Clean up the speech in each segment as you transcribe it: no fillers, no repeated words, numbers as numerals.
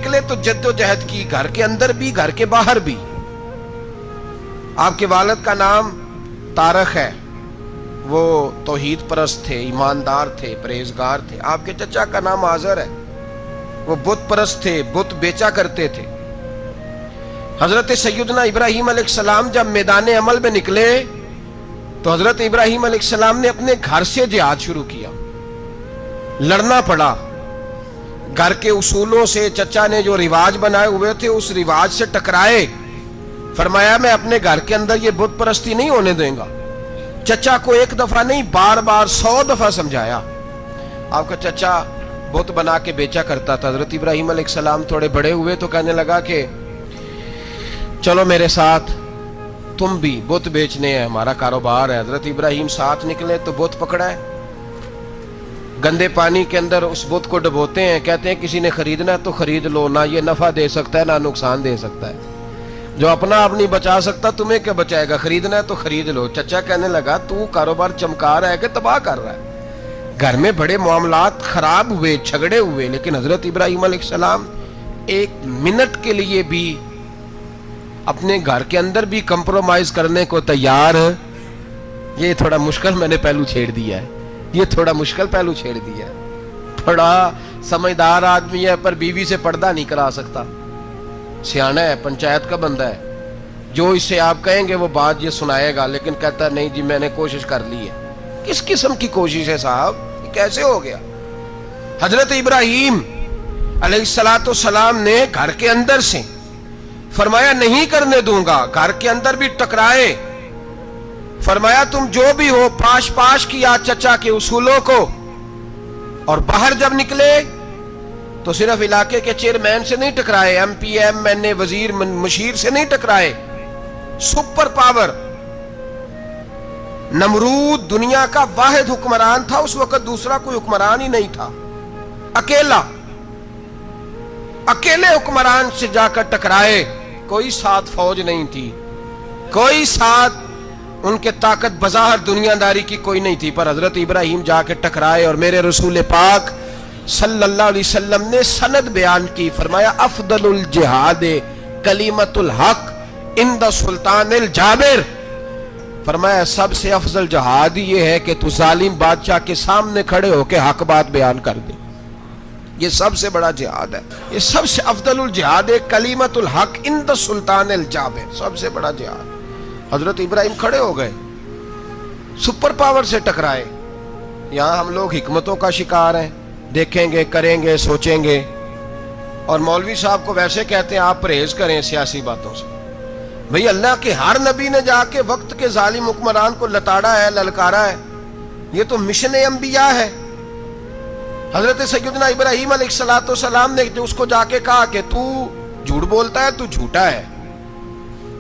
نکلے تو جدوجہد کی، گھر کے اندر بھی گھر کے باہر بھی۔ آپ کے والد کا نام طارق ہے، وہ توحید پرست تھے، ایماندار تھے، پرہیزگار تھے۔ آپ کے چچا کا نام آذر ہے، وہ بت پرست تھے، بت بیچا کرتے تھے۔ حضرت سیدنا ابراہیم علیہ السلام جب میدان عمل میں نکلے تو حضرت ابراہیم علیہ السلام نے اپنے گھر سے جہاد شروع کیا، لڑنا پڑا۔ گھر کے اصولوں سے چچا نے جو رواج بنائے ہوئے تھے اس رواج سے ٹکرائے۔ فرمایا میں اپنے گھر کے اندر یہ بت پرستی نہیں ہونے دیں گا۔ چچا کو ایک دفعہ نہیں بار بار 100 دفعہ سمجھایا۔ آپ کا چچا بت بنا کے بیچا کرتا تھا۔ حضرت ابراہیم علیہ السلام تھوڑے بڑے ہوئے تو کہنے لگا کہ چلو میرے ساتھ، تم بھی بت بیچنے ہیں، ہمارا کاروبار ہے۔ حضرت ابراہیم ساتھ نکلے تو بت پکڑا ہے، گندے پانی کے اندر اس بت کو ڈبوتے ہیں، کہتے ہیں کسی نے خریدنا ہے تو خرید لو، نہ یہ نفع دے سکتا ہے نہ نقصان دے سکتا ہے، جو اپنا آپ نہیں بچا سکتا تمہیں کیا بچائے گا، خریدنا ہے تو خرید لو۔ چچا کہنے لگا تو کاروبار چمکا رہا ہے کہ تباہ کر رہا ہے۔ گھر میں بڑے معاملات خراب ہوئے، جھگڑے ہوئے، لیکن حضرت ابراہیم علیہ السلام ایک منٹ کے لیے بھی اپنے گھر کے اندر بھی کمپرومائز کرنے کو تیار۔ یہ تھوڑا مشکل میں نے پہلو چھیڑ دیا ہے، یہ تھوڑا مشکل پہلو چھیڑ دیا ہے۔ بڑا سمجھدار آدمی ہے پر بیوی سے پردہ نہیں کرا سکتا، سیانا ہے، پنچایت کا بندہ ہے، جو اس سے آپ کہیں گے وہ بات یہ سنائے گا، لیکن کہتا نہیں جی میں نے کوشش کر لی ہے۔ کس قسم کی کوشش ہے صاحب، یہ کیسے ہو گیا؟ حضرت ابراہیم علیہ السلام نے گھر کے اندر سے فرمایا نہیں کرنے دوں گا، گھر کے اندر بھی ٹکرائے، فرمایا تم جو بھی ہو، پاش پاش کیا چچا کے اصولوں کو، اور باہر جب نکلے تو صرف علاقے کے چیئرمین سے نہیں ٹکرائے، ایم پی ایم این اے وزیر مشیر سے نہیں ٹکرائے، سپر پاور نمرود دنیا کا واحد حکمران تھا اس وقت، دوسرا کوئی حکمران ہی نہیں تھا، اکیلے حکمران سے جا کر ٹکرائے، کوئی ساتھ فوج نہیں تھی، کوئی ساتھ ان کے طاقت بظاہر دنیا داری کی کوئی نہیں تھی، پر حضرت ابراہیم جا کے ٹکرائے، اور میرے رسول پاک صلی اللہ علیہ وسلم نے سند بیان کی، فرمایا افضل الجہاد کلمۃ الحق عند سلطان الجابر، فرمایا سب سے افضل جہاد یہ ہے کہ تو ظالم بادشاہ کے سامنے کھڑے ہو کے حق بات بیان کر دے، یہ سب سے بڑا جہاد ہے، یہ سب سے افضل الجہاد کلمۃ الحق عند سلطان الجابر، سب سے بڑا جہاد۔ حضرت ابراہیم کھڑے ہو گئے، سپر پاور سے ٹکرائے۔ یہاں ہم لوگ حکمتوں کا شکار ہیں، دیکھیں گے، کریں گے، سوچیں گے، اور مولوی صاحب کو ویسے کہتے ہیں آپ پرہیز کریں سیاسی باتوں سے۔ بھئی اللہ کے ہر نبی نے جا کے وقت کے ظالم حکمران کو لتاڑا ہے، للکارا ہے، یہ تو مشن انبیاء ہے۔ حضرت سیدنا ابراہیم علیہ السلام نے اس کو جا کے کہا کہ تو جھوٹ بولتا ہے، تو جھوٹا ہے،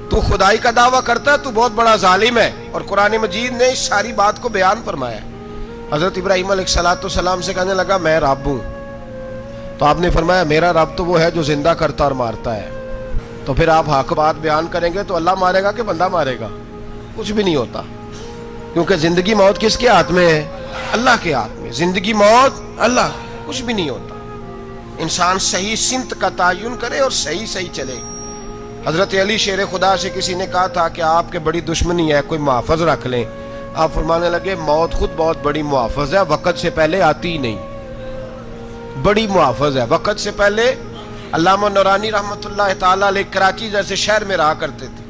تو خدائی کا دعویٰ کرتا ہے، تو بہت بڑا ظالم ہے، اور قرآن مجید نے اس ساری بات کو بیان فرمایا۔ حضرت ابراہیم علیہ السلام سے کہنے لگا میں رب ہوں، تو آپ نے فرمایا میرا رب تو وہ ہے جو زندہ کرتا اور مارتا ہے، تو پھر آپ حق بات بیان کریں گے تو اللہ مارے گا کہ بندہ مارے گا؟ کچھ بھی نہیں ہوتا، کیونکہ زندگی موت کس کے ہاتھ میں ہے؟ اللہ کے ہاتھ میں، زندگی موت اللہ، کچھ بھی نہیں ہوتا۔ انسان صحیح سمت کا تعین کرے اور صحیح چلے۔ حضرت علی شیر خدا سے کسی نے کہا تھا کہ آپ کے بڑی دشمنی ہے، کوئی محافظ رکھ لیں، آپ فرمانے لگے موت خود بہت بڑی محافظ ہے، وقت سے پہلے آتی ہی نہیں، بڑی محافظ ہے، وقت سے پہلے۔ علامہ نورانی رحمت اللہ تعالیٰ علیہ کراچی جیسے شہر میں رہا کرتے تھے،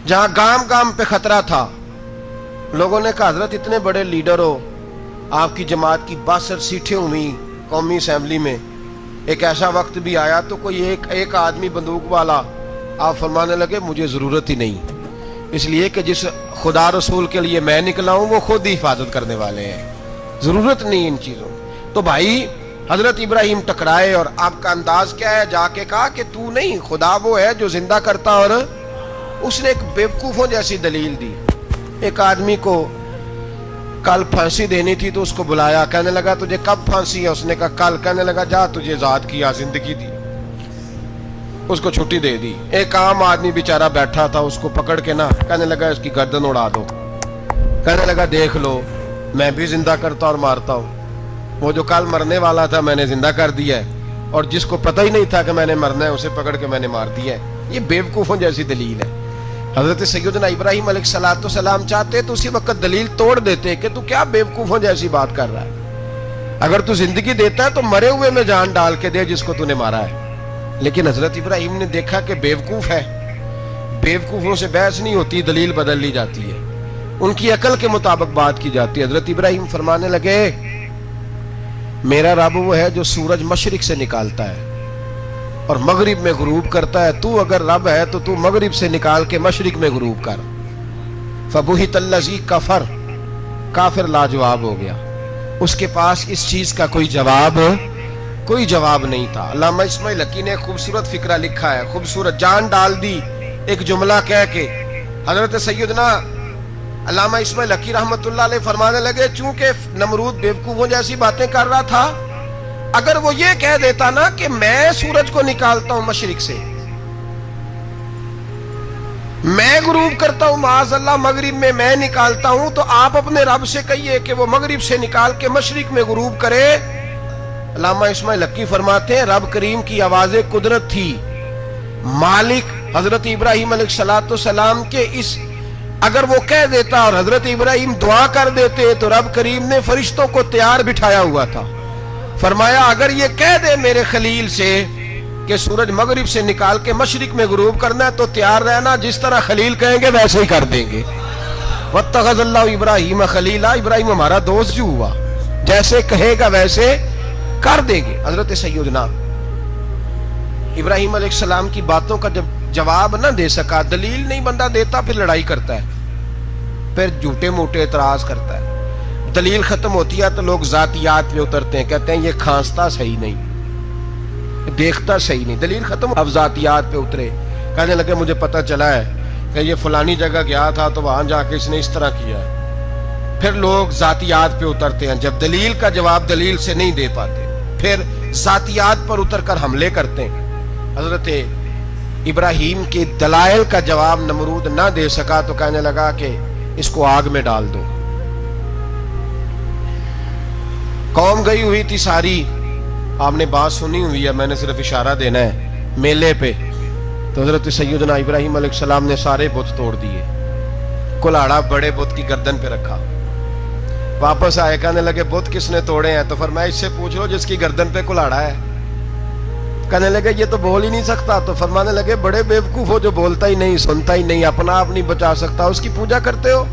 جہاں گام پہ خطرہ تھا، لوگوں نے کہا حضرت اتنے بڑے لیڈر ہو، آپ کی جماعت کی 62 سیٹیں ہوئی قومی اسمبلی میں، ایک ایسا وقت بھی آیا تو کوئی ایک آدمی بندوق والا، آپ فرمانے لگے مجھے ضرورت ہی نہیں، اس لیے کہ جس خدا رسول کے لیے میں نکلا ہوں وہ خود ہی حفاظت کرنے والے ہیں، ضرورت نہیں ان چیزوں۔ تو بھائی حضرت ابراہیم ٹکرائے، اور آپ کا انداز کیا ہے؟ جا کے کہا کہ تو نہیں، خدا وہ ہے جو زندہ کرتا، اور اس نے ایک بیوقوفوں جیسی دلیل دی۔ ایک آدمی کو کل پھانسی دینی تھی تو اس کو بلایا، کہنے لگا تجھے کب پھانسی ہے؟ اس نے کہا کل، کہنے لگا جا تجھے ذات کیا زندگی دی، اس کو چھٹی دے دی۔ ایک عام آدمی بیچارہ بیٹھا تھا، اس کو پکڑ کے نا کہنے لگا اس کی گردن اڑا دو، کہنے لگا دیکھ لو میں بھی زندہ کرتا اور مارتا ہوں، وہ جو کل مرنے والا تھا میں نے زندہ کر دیا ہے، اور جس کو پتہ ہی نہیں تھا کہ میں نے مرنا ہے اسے پکڑ کے میں نے مار دیا ہے. یہ بیوقوفوں جیسی دلیل ہے. حضرت سیدنا ابراہیم علیہ السلام چاہتے تو اسی وقت دلیل توڑ دیتے کہ تو کیا بیوقوفوں جیسی بات کر رہا ہے. اگر تو زندگی دیتا ہے تو مرے ہوئے میں جان ڈال کے دے جس کو تو نے مارا ہے. لیکن حضرت ابراہیم نے دیکھا کہ بیوقوف ہے. بیوقوفوں سے بحث نہیں ہوتی, دلیل بدل لی جاتی ہے, ان کی عقل کے مطابق بات کی جاتی ہے. حضرت ابراہیم فرمانے لگے میرا رب وہ ہے جو سورج مشرق سے نکالتا ہے اور مغرب میں غروب کرتا ہے. تو اگر رب ہے تو تو مغرب سے نکال کے مشرق میں غروب کر. فبہت الذی کفر, کافر لاجواب ہو گیا. اس کے پاس اس چیز کا کوئی جواب نہیں تھا. علامہ اسماعیل حقی نے خوبصورت فقرہ لکھا ہے, خوبصورت, جان ڈال دی ایک جملہ کہہ کے. حضرت سیدنا علامہ اسماعیل حقی رحمت اللہ علیہ فرمانے لگے چونکہ نمرود بیوقوفوں جیسی باتیں کر رہا تھا, اگر وہ یہ کہہ دیتا نا کہ میں سورج کو نکالتا ہوں مشرق سے, میں غروب کرتا ہوں معاذ اللہ مغرب میں, میں نکالتا ہوں, تو آپ اپنے رب سے کہیے کہ وہ مغرب سے نکال کے مشرق میں غروب کرے. علامہ اسماعیل حقی فرماتے ہیں رب کریم کی آواز قدرت تھی. مالک حضرت ابراہیم علیہ السلام کے اس, اگر وہ کہہ دیتا اور حضرت ابراہیم دعا کر دیتے تو رب کریم نے فرشتوں کو تیار بٹھایا ہوا تھا. فرمایا اگر یہ کہہ دے میرے خلیل سے کہ سورج مغرب سے نکال کے مشرق میں غروب کرنا ہے تو تیار رہنا, جس طرح خلیل کہیں گے ویسے ہی کر دیں گے. واتخذ اللہ ابراہیم خلیلا, ابراہیم ہمارا دوست جو ہوا, جیسے کہے گا ویسے کر دیں گے. حضرت سیدنا ابراہیم علیہ السلام کی باتوں کا جب جواب نہ دے سکا, دلیل نہیں بندہ دیتا, پھر لڑائی کرتا ہے, پھر جھوٹے موٹے اعتراض کرتا ہے. دلیل ختم ہوتی ہے تو لوگ ذاتیات پہ اترتے ہیں, کہتے ہیں یہ کھانستا صحیح نہیں, دیکھتا صحیح نہیں. دلیل ختم, اب ذاتیات پہ اترے, کہنے لگے مجھے پتہ چلا ہے کہ یہ فلانی جگہ گیا تھا تو وہاں جا کے اس نے اس طرح کیا ہے. پھر لوگ ذاتیات پہ اترتے ہیں, جب دلیل کا جواب دلیل سے نہیں دے پاتے پھر ذاتیات پر اتر کر حملے کرتے ہیں. حضرت ابراہیم کے دلائل کا جواب نمرود نہ دے سکا تو کہنے لگا کہ اس کو آگ میں ڈال دو. قوم گئی ہوئی تھی ساری, آپ نے بات سنی ہوئی ہے, میں نے صرف اشارہ دینا ہے, میلے پہ. تو حضرت سیدنا ابراہیم علیہ السلام نے سارے بت توڑ دیے, کلاڑا بڑے بت کی گردن پہ رکھا. واپس آئے, کہنے لگے بت کس نے توڑے ہیں؟ تو فرمایا اس سے پوچھ لو جس کی گردن پہ کلاڑا ہے. کہنے لگے یہ تو بول ہی نہیں سکتا. تو فرمانے لگے بڑے بیوقوف ہو, جو بولتا ہی نہیں, سنتا ہی نہیں, اپنا آپ نہیں بچا سکتا, اس کی پوجا کرتے ہو.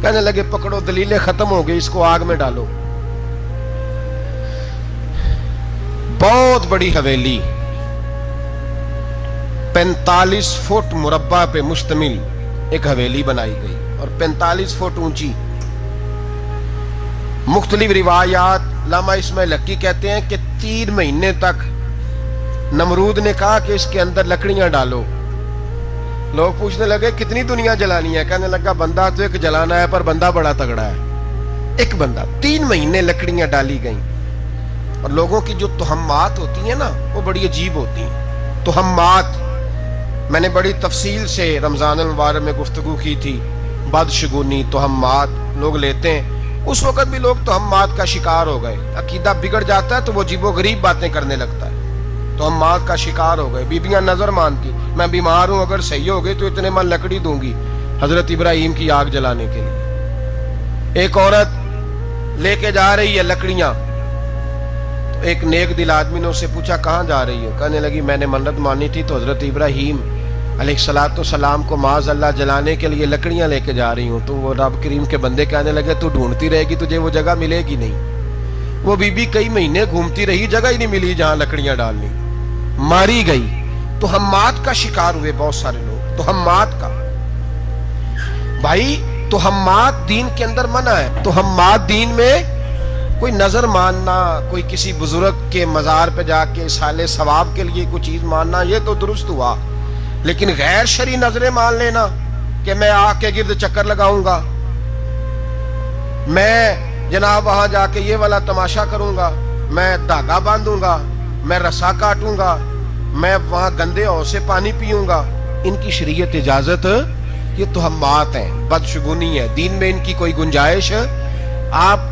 کہنے لگے پکڑو, دلیلیں ختم ہو گئی, اس کو آگ میں ڈالو. بہت بڑی حویلی 45 فٹ مربع پہ مشتمل ایک حویلی بنائی گئی اور 45 فٹ اونچی. مختلف روایات, علامہ اسماعیل حقی کہتے ہیں کہ 3 مہینے تک نمرود نے کہا کہ اس کے اندر لکڑیاں ڈالو. لوگ پوچھنے لگے کتنی دنیا جلانی ہے؟ کہنے لگا بندہ تو ایک جلانا ہے, پر بندہ بڑا تگڑا ہے, ایک بندہ. 3 مہینے لکڑیاں ڈالی گئیں. اور لوگوں کی جو تہمات ہوتی ہیں نا وہ بڑی عجیب ہوتی ہیں. تہمات میں نے بڑی تفصیل سے رمضان المبارک میں گفتگو کی تھی. بدشگونی, تہمات لوگ لیتے ہیں. اس وقت بھی لوگ تہمات کا شکار ہو گئے. عقیدہ بگڑ جاتا ہے تو وہ عجیب و غریب باتیں کرنے لگتا ہے. تہمات کا شکار ہو گئے. بیبیاں نظر مانتی, میں بیمار ہوں, اگر صحیح ہو گئی تو اتنے من لکڑی دوں گی حضرت ابراہیم کی آگ جلانے کے لیے. ایک عورت لے کے جا رہی ہے لکڑیاں, تو ایک نیک دل آدمی نے اس سے پوچھا کہاں جا رہی ہو؟ کہنے لگی میں نے منت مانی تھی تو حضرت ابراہیم علیہ السلام کو معاذ اللہ جلانے کے لیے لکڑیاں لے کے جا رہی ہوں. تو وہ رب کریم کے بندے کہنے لگے تو ڈھونڈتی رہے گی, تجھے وہ جگہ ملے گی نہیں. وہ بی بی کئی مہینے گھومتی رہی, جگہ ہی نہیں ملی جہاں لکڑیاں ڈالنی, ماری گئی. تہمات کا شکار ہوئے بہت سارے لوگ. تہمات کا بھائی, تہمات دین کے اندر منع ہے. تہمات دین میں کوئی نظر ماننا, کوئی کسی بزرگ کے مزار پہ جا کے سالے ثواب کے لیے کوئی چیز ماننا, یہ تو درست ہوا. لیکن غیر شرعی نظریں مان لینا کہ میں آگ کے گرد چکر لگاؤں گا, میں جناب وہاں جا کے یہ والا تماشا کروں گا, میں دھاگا باندھوں گا, میں رسا کاٹوں گا, میں وہاں گندے ہو سے پانی پیوں گا, ان کی شریعت اجازت, یہ تہمات ہیں, بدشگونی ہے. دین میں ان کی کوئی گنجائش آپ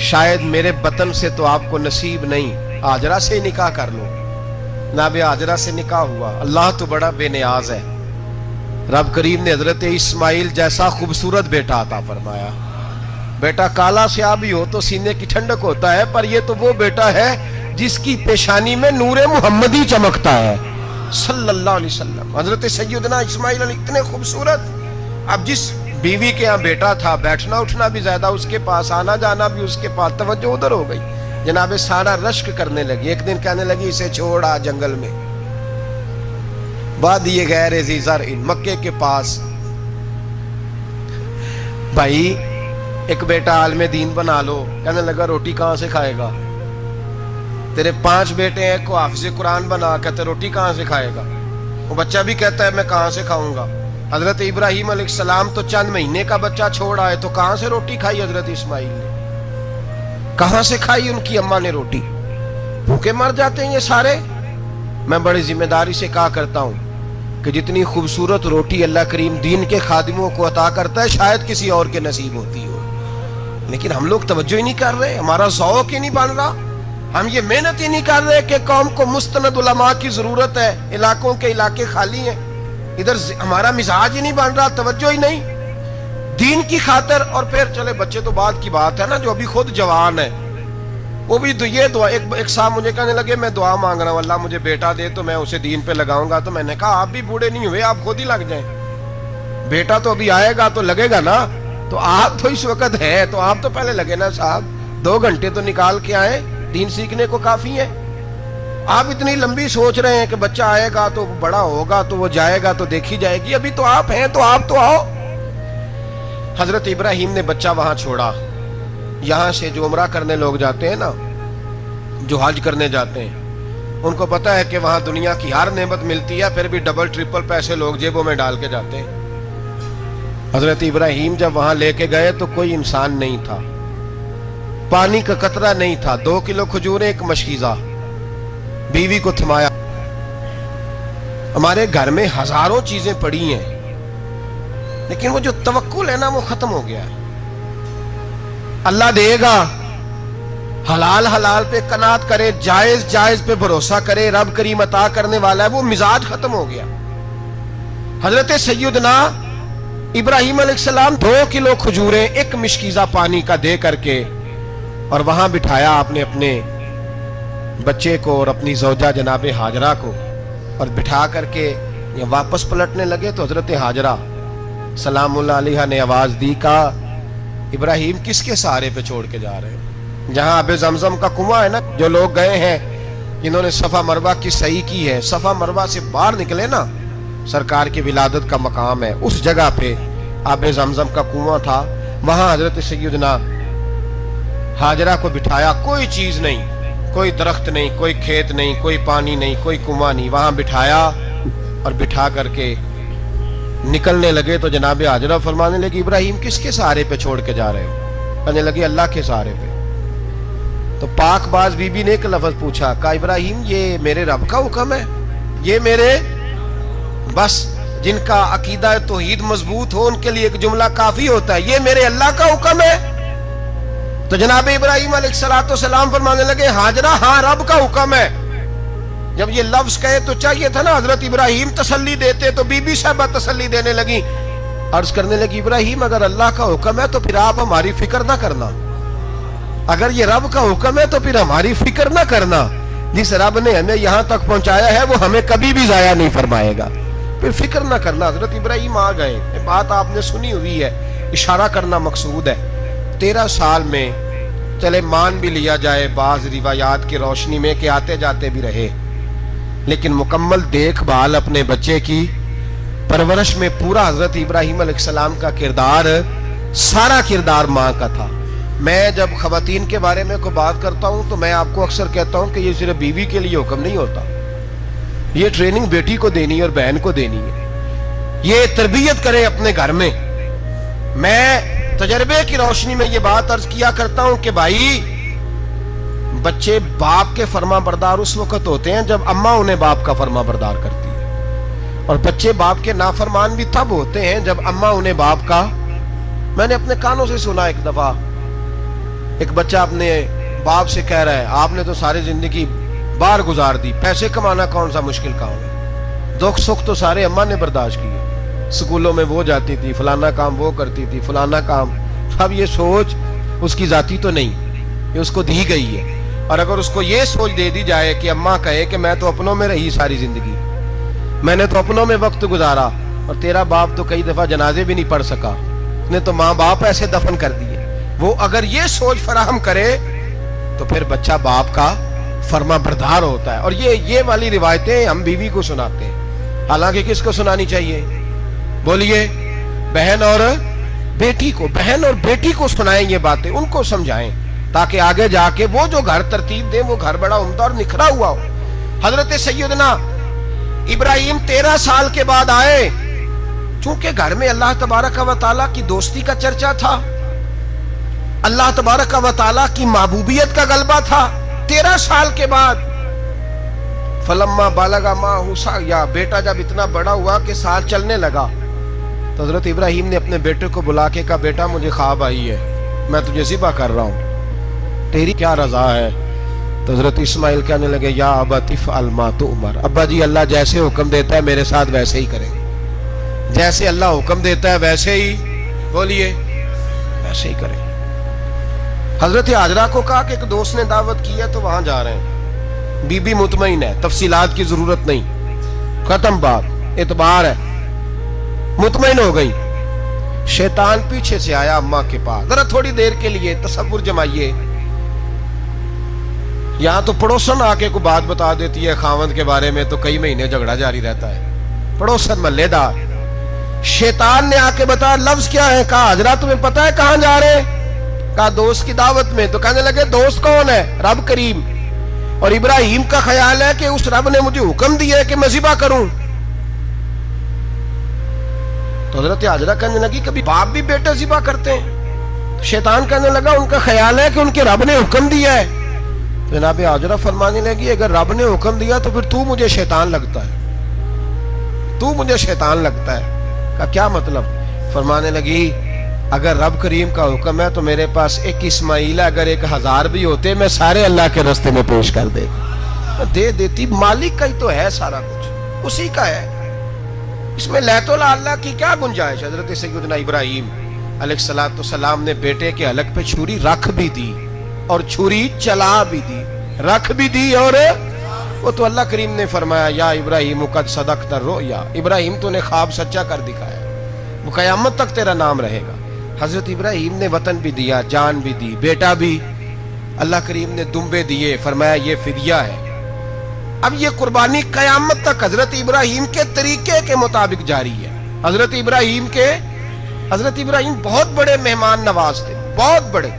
شاید میرے بطن سے تو آپ کو نصیب نہیں، ہاجرہ سے نکاح کر لو۔ جناب ہاجرہ سے نکاح ہوا۔ اللہ تو بڑا بے نیاز ہے، رب کریم نے حضرت اسماعیل جیسا خوبصورت بیٹا عطا فرمایا۔ بیٹا کالا سیاہ بھی ہو تو سینے کی ٹھنڈک ہوتا ہے، پر یہ تو وہ بیٹا ہے جس کی پیشانی میں نور محمدی چمکتا ہے صلی اللہ علیہ وسلم۔ حضرت سیدنا اسماعیل علیہ اتنے خوبصورت، اب جس بیوی کے ہاں بیٹا تھا، بیٹھنا اٹھنا بھی زیادہ اس کے پاس، آنا جانا بھی اس کے پاس، توجہ ادھر ہو گئی۔ جناب سارا رشک کرنے لگی، ایک دن کہنے لگی اسے چھوڑ آ جنگل میں، بعد یہ غیر ذی زرع مکے کے پاس۔ بھائی ایک بیٹا عالم دین بنا لو، کہنے لگا روٹی کہاں سے کھائے گا؟ تیرے 5 بیٹے ہیں، کو حافظ قرآن بنا، کہتے روٹی کہاں سے کھائے گا؟ وہ بچہ بھی کہتا ہے میں کہاں سے کھاؤں گا؟ حضرت ابراہیم علیہ السلام تو چند مہینے کا بچہ چھوڑ آئے، تو کہاں سے روٹی کھائی حضرت اسماعیل نے؟ کہاں سے کھائی ان کی اماں نے روٹی؟ بھوکے مر جاتے ہیں یہ سارے۔ میں بڑی ذمہ داری سے کہا کرتا ہوں کہ جتنی خوبصورت روٹی اللہ کریم دین کے خادموں کو عطا کرتا ہے شاید کسی اور کے نصیب ہوتی ہو، لیکن ہم لوگ توجہ ہی نہیں کر رہے، ہمارا ذوق ہی نہیں بن رہا، ہم یہ محنت ہی نہیں کر رہے کہ قوم کو مستند علماء کی ضرورت ہے، علاقوں کے علاقے خالی ہیں، ادھر ہمارا مزاج ہی نہیں بن رہا، توجہ ہی نہیں دین کی خاطر۔ اور پھر چلے بچے تو بعد کی بات ہے نا، جو ابھی خود جوان ہے وہ بھی یہ دعا، ایک صاحب مجھے کہنے لگے میں دعا مانگ رہا ہوں اللہ مجھے بیٹا دے تو میں اسے دین پہ لگاؤں گا، تو میں نے کہا آپ بھی بوڑھے نہیں ہوئے، آپ خود ہی لگ جائیں، بیٹا تو ابھی آئے گا تو لگے گا نا، تو آپ تو اس وقت ہے تو آپ تو پہلے لگے نا صاحب، 2 گھنٹے تو نکال کے آئے، دین سیکھنے کو کافی ہے۔ آپ اتنی لمبی سوچ رہے ہیں کہ بچہ آئے گا تو بڑا ہوگا تو وہ جائے گا تو دیکھی جائے گی، ابھی تو آپ ہیں تو آپ تو آؤ۔ حضرت ابراہیم نے بچہ وہاں چھوڑا۔ یہاں سے جو عمرہ کرنے لوگ جاتے ہیں نا، جو حج کرنے جاتے ہیں، ان کو پتا ہے کہ وہاں دنیا کی ہر نعمت ملتی ہے، پھر بھی ڈبل ٹرپل پیسے لوگ جیبوں میں ڈال کے جاتے ہیں۔ حضرت ابراہیم جب وہاں لے کے گئے تو کوئی انسان نہیں تھا، پانی کا قطرہ نہیں تھا، 2 کلو کھجوریں، ایک مشکیزہ، بیوی کو تھمایا۔ ہمارے گھر میں ہزاروں چیزیں پڑی ہیں، لیکن وہ جو توکل ہے نا وہ ختم ہو گیا ہے۔ اللہ دے گا، حلال حلال پہ قناعت کرے، جائز جائز پہ بھروسہ کرے، رب کریم عطا کرنے والا ہے، وہ مزاج ختم ہو گیا۔ حضرت سیدنا ابراہیم علیہ السلام 2 کلو کھجوریں، ایک مشکیزہ پانی کا دے کر کے، اور وہاں بٹھایا آپ نے اپنے بچے کو اور اپنی زوجہ جناب ہاجرہ کو، اور بٹھا کر کے یہ واپس پلٹنے لگے تو حضرت ہاجرہ سلام اللہ علیہ نے آواز دی، کہا ابراہیم کس کے سہارے پہ چھوڑ کے جا رہے ہیں؟ جہاں آب زمزم کا کنواں ہے نا، جو لوگ گئے ہیں جنہوں نے صفا مروہ کی صحیح کی ہے، صفا مروہ سے باہر نکلے نا، سرکار کی ولادت کا مقام ہے، اس جگہ پہ آب زمزم کا کنواں تھا، وہاں حضرت سیدنا ہاجرہ کو بٹھایا، کوئی چیز نہیں، کوئی درخت نہیں، کوئی کھیت نہیں، کوئی پانی نہیں، کوئی کنواں نہیں، وہاں بٹھایا اور بٹھا کر کے نکلنے لگے تو جناب ہاجرہ فرمانے لگی ابراہیم کس کے سہارے پہ چھوڑ کے جا رہے ہو؟ کہنے لگی اللہ کے سہارے پہ۔ تو پاک باز بی بی نے ایک لفظ پوچھا، کہا ابراہیم یہ میرے رب کا حکم ہے؟ یہ میرے، بس جن کا عقیدہ توحید مضبوط ہو ان کے لیے ایک جملہ کافی ہوتا ہے، یہ میرے اللہ کا حکم ہے؟ تو جناب ابراہیم علیہ السلام فرمانے لگے ہاجرہ ہاں رب کا حکم ہے۔ جب یہ لفظ کہے تو چاہیے تھا نا حضرت ابراہیم تسلی دیتے، تو بی بی صاحبہ تسلی دینے لگی، عرض کرنے لگی ابراہیم اگر اللہ کا حکم ہے تو پھر آپ ہماری فکر نہ کرنا، اگر یہ رب کا حکم ہے تو پھر ہماری فکر نہ کرنا، جس رب نے ہمیں یہاں تک پہنچایا ہے وہ ہمیں کبھی بھی ضائع نہیں فرمائے گا، پھر فکر نہ کرنا۔ حضرت ابراہیم آ گئے، بات آپ نے سنی ہوئی ہے، اشارہ کرنا مقصود ہے۔ 13 سال میں چلے مان بھی لیا جائے بعض روایات کی روشنی میں کہ آتے جاتے بھی رہے، لیکن مکمل دیکھ بھال اپنے بچے کی پرورش میں پورا حضرت ابراہیم علیہ السلام کا کردار، سارا کردار ماں کا تھا۔ میں جب خواتین کے بارے میں کوئی بات کرتا ہوں تو میں آپ کو اکثر کہتا ہوں کہ یہ صرف بیوی کے لیے حکم نہیں ہوتا، یہ ٹریننگ بیٹی کو دینی ہے اور بہن کو دینی ہے، یہ تربیت کرے اپنے گھر میں۔ میں تجربے کی روشنی میں یہ بات عرض کیا کرتا ہوں کہ بھائی بچے باپ کے فرما بردار اس وقت ہوتے ہیں جب اماں انہیں باپ کا فرما بردار کرتی ہے، اور بچے باپ کے نافرمان بھی تب ہوتے ہیں جب اماں انہیں باپ کا، میں نے اپنے کانوں سے سنا ایک دفعہ ایک بچہ اپنے باپ سے کہہ رہا ہے آپ نے تو ساری زندگی باہر گزار دی، پیسے کمانا کون سا مشکل کام ہے، دکھ سکھ تو سارے اماں نے برداشت کیے، سکولوں میں وہ جاتی تھی، فلانا کام وہ کرتی تھی، فلانا کام۔ اب یہ سوچ اس کی ذاتی تو نہیں، یہ اس کو دی گئی ہے، اور اگر اس کو یہ سوچ دے دی جائے کہ اماں کہے کہ میں تو اپنوں میں رہی ساری زندگی، میں نے تو اپنوں میں وقت گزارا، اور تیرا باپ تو کئی دفعہ جنازے بھی نہیں پڑھ سکا، اس نے تو ماں باپ ایسے دفن کر دیے، وہ اگر یہ سوچ فراہم کرے تو پھر بچہ باپ کا فرما بردار ہوتا ہے۔ اور یہ والی روایتیں ہم بیوی کو سناتے ہیں، حالانکہ کس کو سنانی چاہیے؟ بولیے، بہن اور بیٹی کو، بہن اور بیٹی کو سنائیں یہ باتیں، ان کو سمجھائیں، تاکہ آگے جا کے وہ جو گھر ترتیب دیں وہ گھر بڑا عمدہ اور نکھرا ہوا ہو۔ حضرت سیدنا ابراہیم 13 سال کے بعد آئے، چونکہ گھر میں اللہ تبارک و تعالیٰ کی دوستی کا چرچا تھا، اللہ تبارک و تعالیٰ کی محبوبیت کا غلبہ تھا۔ 13 سال کے بعد فلما بالغ معہ السعی، بیٹا جب اتنا بڑا ہوا کہ سال چلنے لگا، تو حضرت ابراہیم نے اپنے بیٹے کو بلا کے کہا بیٹا مجھے خواب آئی ہے، میں تجھے ذبح کر رہا ہوں، تیری کیا رضا ہے؟ تو حضرت اسماعیل کہنے لگے یا ابت افعل ما تؤمر، ابا جی اللہ جیسے حکم دیتا ہے میرے ساتھ ویسے ہی کریں، جیسے اللہ حکم دیتا ہے ویسے ہی، بولیے، ویسے ہی کریں۔ حضرت حاجرہ کو کہا کہ ایک دوست نے دعوت کی ہے تو وہاں جا رہے ہیں، بی بی مطمئن ہے، تفصیلات کی ضرورت نہیں، ختم بات، اعتبار ہے، مطمئن ہو گئی۔ شیطان پیچھے سے آیا اماں کے پاس، ذرا تھوڑی دیر کے لیے تصور جمائیے، یہاں تو پڑوسن آ کے کوئی بات بتا دیتی ہے خاوند کے بارے میں تو کئی مہینے جھگڑا جاری رہتا ہے، پڑوسن محلے دار۔ شیطان نے آ کے بتایا لفظ کیا ہے؟ کہا حاجرہ تمہیں پتا ہے کہاں جا رہے ہیں؟ کہا دوست کی دعوت میں۔ تو کہنے لگے دوست کون ہے؟ رب کریم، اور ابراہیم کا خیال ہے کہ اس رب نے مجھے حکم دیا ہے کہ میں ذبح کروں۔ تو حضرت حاجرہ کہنے لگی کبھی باپ بھی بیٹا ذبح کرتے ہیں؟ شیطان کہنے لگا ان کا خیال ہے کہ ان کے رب نے حکم دیا ہے۔ جناب حاجرہ فرمانے لگی اگر رب نے حکم دیا تو پھر تو مجھے شیطان لگتا ہے، تو مجھے شیطان لگتا ہے۔ کہا کیا مطلب؟ فرمانے لگی اگر رب کریم کا حکم ہے تو میرے پاس ایک اسماعیل ہے، اگر 1000 بھی ہوتے میں سارے اللہ کے راستے میں پیش کر دے دیتی، مالک کا ہی تو ہے سارا کچھ، اسی کا ہے، اس میں لیت اللہ کی کیا گنجائش؟ حضرت سیدنا ابراہیم علیہ السلام نے بیٹے کے حلق پہ چھری رکھ بھی دی اور چھری چلا بھی دی، رکھ بھی دی، اور وہ تو اللہ کریم نے فرمایا یا ابراہیم قد صدقت الرؤیا، ابراہیم تو نے خواب سچا کر دکھایا، وہ قیامت تک تیرا نام رہے گا۔ حضرت ابراہیم نے وطن بھی دیا، جان بھی دی، بیٹا بھی، اللہ کریم نے دمبے دیے، فرمایا یہ فدیہ ہے۔ اب یہ قربانی قیامت تک حضرت ابراہیم کے طریقے کے مطابق جاری ہے۔ حضرت ابراہیم بہت بڑے مہمان نواز تھے، بہت بڑے۔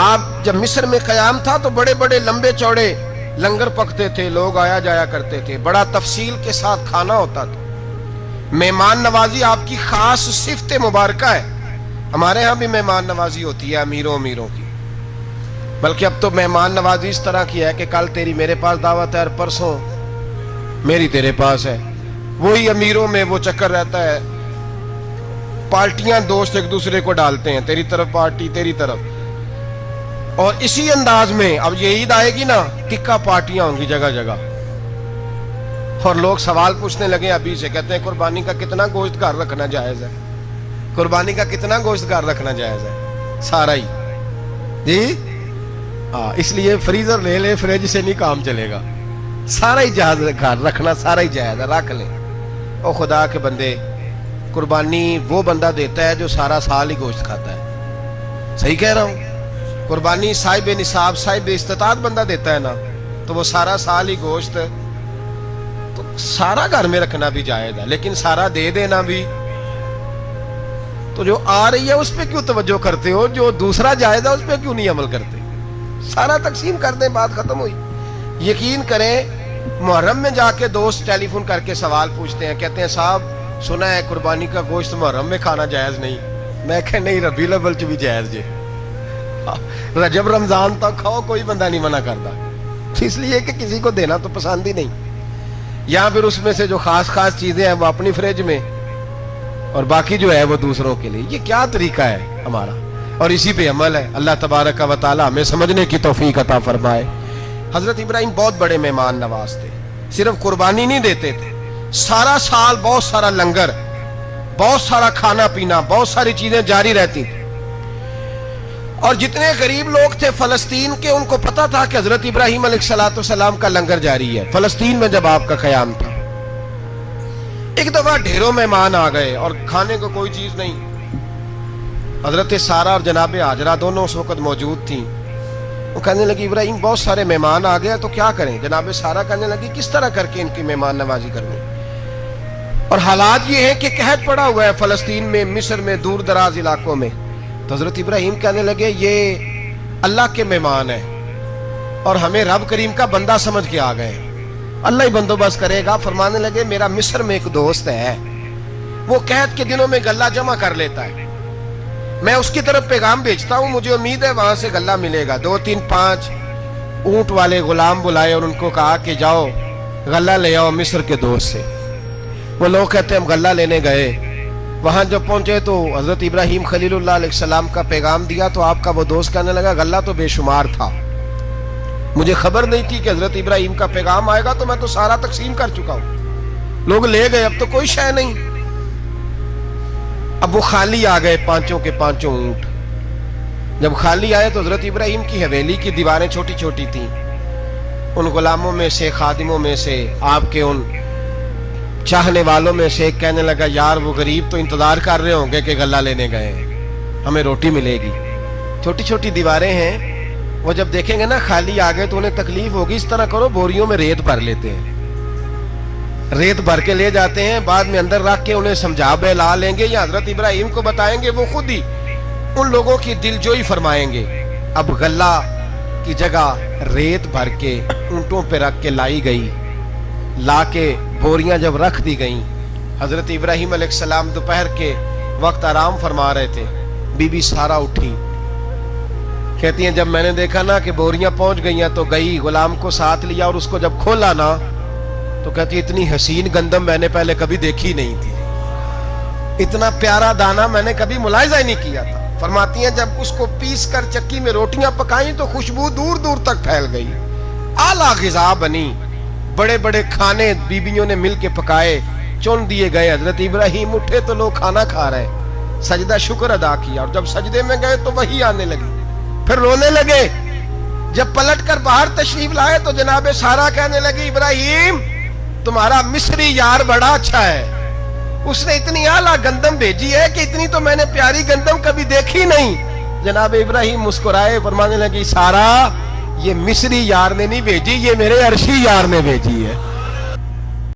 آپ جب مصر میں قیام تھا تو بڑے بڑے لمبے چوڑے لنگر پکتے تھے، لوگ آیا جایا کرتے تھے، بڑا تفصیل کے ساتھ کھانا ہوتا تھا۔ مہمان نوازی آپ کی خاص صفت مبارکہ ہے، ہمارے ہاں بھی مہمان نوازی ہوتی ہے امیروں کی، بلکہ اب تو مہمان نوازی اس طرح کی ہے کہ کل تیری میرے پاس دعوت ہے اور پرسوں میری تیرے پاس ہے، وہی امیروں میں وہ چکر رہتا ہے، پارٹیاں دوست ایک دوسرے کو ڈالتے ہیں، تیری طرف پارٹی تیری طرف، اور اسی انداز میں اب یہ عید آئے گی نا ٹکا پارٹیاں ہوں گی جگہ جگہ، اور لوگ سوال پوچھنے لگے ابھی سے، کہتے ہیں قربانی کا کتنا گوشت گھر رکھنا جائز ہے؟ قربانی کا کتنا گوشت گھر رکھنا جائز ہے؟ سارا ہی جی، اس لیے فریزر لے لے، فریج سے نہیں کام چلے گا، سارا ہی جہاز گھر رکھنا سارا ہی جائز ہے، رکھ لیں۔ او خدا کے بندے، قربانی وہ بندہ دیتا ہے جو سارا سال ہی گوشت کھاتا ہے، صحیح کہہ رہا ہوں؟ قربانی صاحب نصاب صاحب استطاعت بندہ دیتا ہے نا، تو وہ سارا سال ہی گوشت، تو سارا گھر میں رکھنا بھی جائز ہے، لیکن سارا دے دینا بھی، تو جو آ رہی ہے اس پہ کیوں توجہ کرتے ہو؟ جو دوسرا جائز ہے اس پہ کیوں نہیں عمل کرتے؟ سارا تقسیم کر دیں، بات ختم ہوئی۔ یقین کریں محرم میں جا کے دوست ٹیلی فون کر کے سوال پوچھتے ہیں، کہتے ہیں صاحب سنا ہے قربانی کا گوشت محرم میں کھانا جائز نہیں، میں کہ نہیں ربیع الاول چ بھی جائز جے، رجب رمضان تک کھاؤ، کوئی بندہ نہیں منع کرتا، اس لیے کہ کسی کو دینا تو پسند ہی نہیں، یا پھر اس میں سے جو خاص چیزیں ہیں وہ اپنی فریج میں اور باقی جو ہے وہ دوسروں کے لیے۔ یہ کیا طریقہ ہے ہمارا؟ اور اسی پہ عمل ہے. اللہ تبارک و تعالی ہمیں سمجھنے کی توفیق عطا فرمائے. حضرت ابراہیم بہت بڑے مہمان نواز تھے. صرف قربانی نہیں دیتے تھے, سارا سال بہت سارا لنگر, بہت سارا کھانا پینا, بہت ساری چیزیں جاری رہتی تھی. اور جتنے غریب لوگ تھے فلسطین کے, ان کو پتا تھا کہ حضرت ابراہیم علیہ السلام کا لنگر جاری ہے. فلسطین میں جب آپ کا قیام تھا, ایک دفعہ ڈھیروں مہمان آ گئے اور کھانے کو کوئی چیز نہیں. حضرت سارہ اور جناب ہاجرہ دونوں اس وقت موجود تھیں. وہ کہنے لگی ابراہیم بہت سارے مہمان آ گئے تو کیا کریں؟ جناب سارہ کہنے لگی کس طرح کر کے ان کی مہمان نوازی کرنی. اور حالات یہ ہے کہ قحط پڑا ہوا ہے فلسطین میں, مصر میں, دور دراز علاقوں میں. تو حضرت ابراہیم کہنے لگے یہ اللہ کے مہمان ہیں اور ہمیں رب کریم کا بندہ سمجھ کے آ گئے, اللہ ہی بندوبست کرے گا. فرمانے لگے میرا مصر میں ایک دوست ہے, وہ قحط کے دنوں میں غلہ جمع کر لیتا ہے, میں اس کی طرف پیغام بھیجتا ہوں, مجھے امید ہے وہاں سے غلہ ملے گا. 2 3 5 اونٹ والے غلام بلائے اور ان کو کہا کہ جاؤ غلہ لے آؤ مصر کے دوست سے. وہ لوگ کہتے ہیں ہم غلہ لینے گئے, وہاں جب پہنچے تو حضرت ابراہیم خلیل اللہ علیہ السلام کا پیغام دیا تو آپ کا وہ دوست کہنے لگا غلہ تو بے شمار تھا, مجھے خبر نہیں تھی کہ حضرت ابراہیم کا پیغام آئے گا, تو میں تو سارا تقسیم کر چکا ہوں. لوگ لے گئے, اب تو کوئی شے نہیں. اب وہ خالی آ گئے 5 کے 5 اونٹ. جب خالی آئے تو حضرت ابراہیم کی حویلی کی دیواریں چھوٹی چھوٹی تھیں. ان غلاموں میں سے, خادموں میں سے, آپ کے ان چاہنے والوں میں سے ایک کہنے لگا یار وہ غریب تو انتظار کر رہے ہوں گے کہ غلہ لینے گئے ہیں, ہمیں روٹی ملے گی. چھوٹی چھوٹی دیواریں ہیں, وہ جب دیکھیں گے نا خالی آ گئے تو انہیں تکلیف ہوگی. اس طرح کرو بوریوں میں ریت بھر لیتے ہیں, ریت بھر کے لے جاتے ہیں, بعد میں اندر رکھ کے انہیں سمجھا بہلا لیں گے یا حضرت ابراہیم کو بتائیں گے, وہ خود ہی ان لوگوں کی دل جوئی فرمائیں گے. اب غلہ کی جگہ ریت بھر کے اونٹوں پہ رکھ کے لائی گئی. لا کے بوریاں جب رکھ دی گئیں, حضرت ابراہیم علیہ السلام دوپہر کے وقت آرام فرما رہے تھے. بی بی سارہ اٹھی, کہتی ہیں جب میں نے دیکھا نا کہ بوریاں پہنچ گئی ہیں تو گئی, غلام کو ساتھ لیا اور اس کو جب کھولا نا تو کہتی اتنی حسین گندم میں نے پہلے کبھی دیکھی نہیں تھی, اتنا پیارا دانا میں نے کبھی ملاحظہ ہی نہیں کیا تھا. فرماتی ہیں جب اس کو پیس کر چکی میں روٹیاں پکائیں تو خوشبو دور دور تک پھیل گئی, اعلیٰ غذا بنی. بڑے بڑے کھانے بیبیوں نے مل کے پکائے, چن دیے گئے. حضرت ابراہیم اٹھے تو لوگ کھانا کھا رہے, سجدہ شکر ادا کیا, اور جب سجدے میں گئے تو وہی آنے لگی, پھر رونے لگے. جب پلٹ کر باہر تشریف لائے تو جناب سارہ کہنے لگی ابراہیم تمہارا مصری یار بڑا اچھا ہے, اس نے اتنی اعلیٰ گندم بھیجی ہے کہ اتنی تو میں نے پیاری گندم کبھی دیکھی نہیں. جناب ابراہیم مسکرائے, فرمانے لگی سارہ یہ مصری یار نے نہیں بھیجی, یہ میرے عرشی یار نے بھیجی ہے.